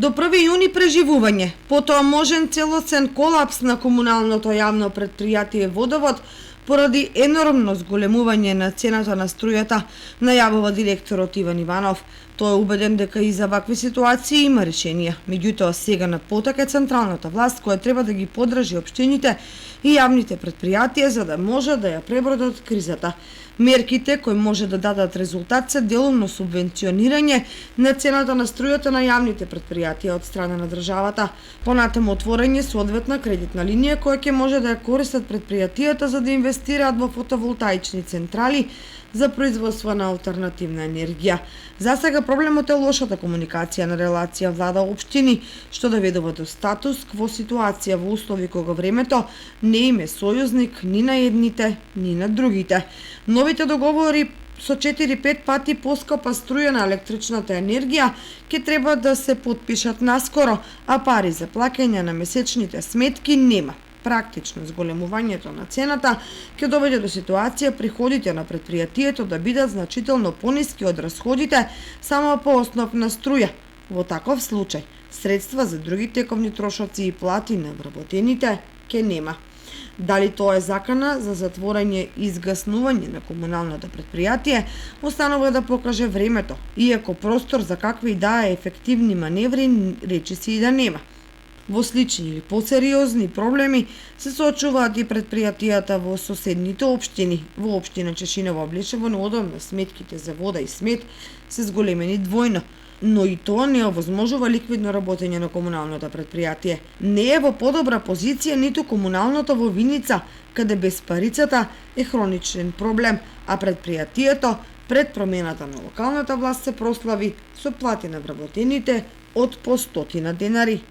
До 1 јуни преживување, потоа можен целосен колапс на комуналното јавно претпријатие Водовод поради енормно зголемување на цената на струјата, најавува директорот Иван Иванов. Тој е убеден дека и за вакви ситуации има решенија. Меѓутоа сега на поток е централната власт која треба да ги поддржи општините и јавните претпријатија за да може да ја пребродат кризата. Мерките кои може да дадат резултат се делумно субвенционирање на цената на струјата на јавните претпријатија од страна на државата, понатаму отворање соодветна кредитна линија која ќе може да ја користат претпријатијата за да инвестираат во фотоволтаични централи за производство на алтернативна енергија. За сега проблемот е лошата комуникација на релација влада-општини, што доведува до статус кво ситуација во услови кога времето не им е сојузник ни на едните, ни на другите. Новите договори со 4-5 пати поскапа струја на електричната енергија ќе треба да се потпишат наскоро, а пари за плаќање на месечните сметки нема. Практично зголемувањето на цената ќе доведе до ситуација приходите на претпријатието да бидат значително пониски од расходите само по основ на струја. Во таков случај, средства за други тековни трошоци и плати на вработените ќе нема. Дали тоа е закана за затворање и изгаснување на комуналното претпријатие, останува да покаже времето, иако простор за какви да е ефективни маневри речиси и да нема. Во слични или посериозни проблеми се соочуваат и претпријатијата во соседните општини. Во општина Чешиново Облешево неодамна сметките за вода и смет се зголемени двојно, но и тоа не овозможува ликвидно работење на комуналното претпријатие. Не е во подобра позиција ниту комуналното во Виница, каде без парицата е хроничен проблем, а претпријатието пред промената на локалната власт се прослави со плати на вработените од по 100 денари.